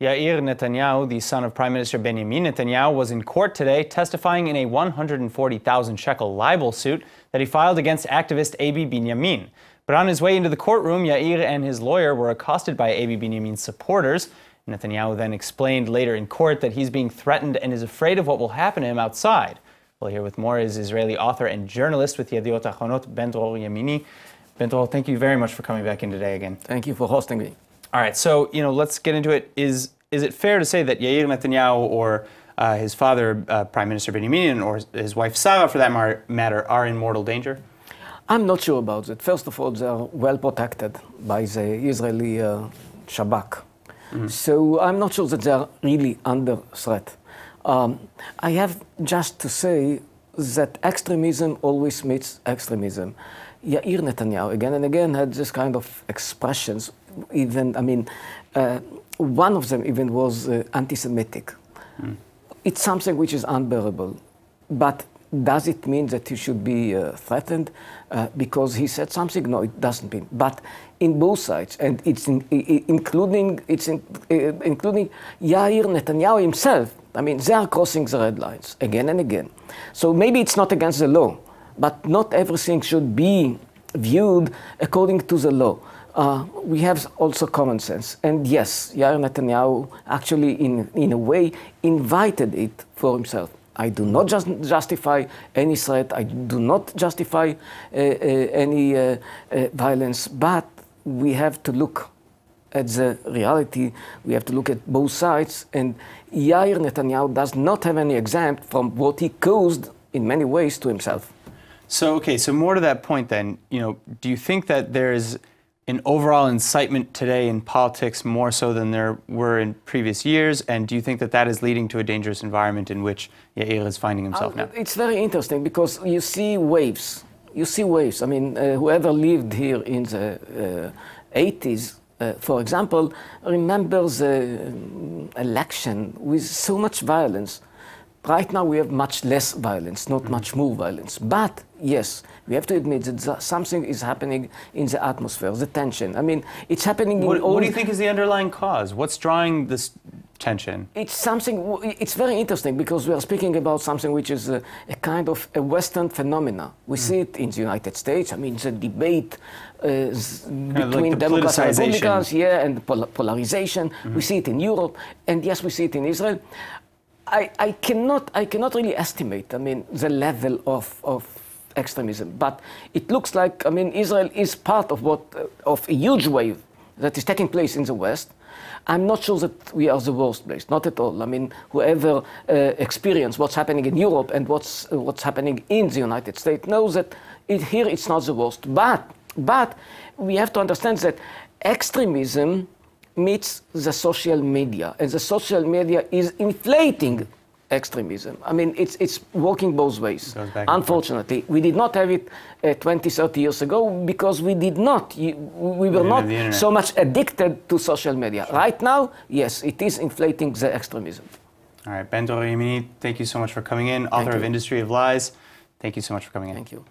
Yair Netanyahu, the son of Prime Minister Benjamin Netanyahu, was in court today testifying in a 140,000 shekel libel suit that he filed against activist Abie Binyamin. But on his way into the courtroom, Yair and his lawyer were accosted by Abie Binyamin's supporters. Netanyahu then explained later in court that he's being threatened and is afraid of what will happen to him outside. We'll hear with more is Israeli author and journalist with Yediot Achronot, Ben-Dror Yemini. Ben-Dror, thank you very much for coming back in today again. Thank you for hosting me. All right, so let's get into it. Is it fair to say that Yair Netanyahu or his father, Prime Minister Benjamin, or his wife Sarah, for that matter, are in mortal danger? I'm not sure about it. First of all, they are well protected by the Israeli Shabak. So I'm not sure that they are really under threat. I have just to say that extremism always meets extremism. Yair Netanyahu, again and again, had this kind of expressions. Even, one of them even was anti-Semitic. It's something which is unbearable. But does it mean that he should be threatened because he said something? No, it doesn't mean. But in both sides, and including Yair Netanyahu himself, they are crossing the red lines again and again. So maybe it's not against the law, but not everything should be viewed according to the law. We have also common sense. And yes, Yair Netanyahu actually, in a way, invited it for himself. I do not justify any threat. I do not justify any violence. But we have to look at the reality. We have to look at both sides. And Yair Netanyahu does not have any exempt from what he caused in many ways to himself. So, okay, so more to that point then, do you think that there's an overall incitement today in politics more so than there were in previous years? And do you think that that is leading to a dangerous environment in which Yair is finding himself now? It's very interesting because you see waves. You see waves. Whoever lived here in the 80s, for example, remembers the election with so much violence. Right now we have much less violence, not much more violence. But yes, we have to admit that something is happening in the atmosphere, the tension. It's happening in all... What do you think is the underlying cause? What's drawing this tension? It's very interesting because we are speaking about something which is a kind of a Western phenomena. We see it in the United States. The debate between Democrats and Republicans, and polarization. We see it in Europe, and yes, we see it in Israel. I cannot really estimate, the level of extremism, but it looks like, Israel is part of of a huge wave that is taking place in the West. I'm not sure that we are the worst place, not at all. Whoever experienced what's happening in Europe and what's happening in the United States knows that here it's not the worst. But we have to understand that extremism meets the social media, and the social media is inflating extremism. It's working both ways. Unfortunately, we did not have it 20, 30 years ago because we were not so much addicted to social media. Sure. Right now, yes, it is inflating the extremism. All right, Ben-Dror Yemini, thank you so much for coming in, author of Industry of Lies. Thank you so much for coming in. Thank you.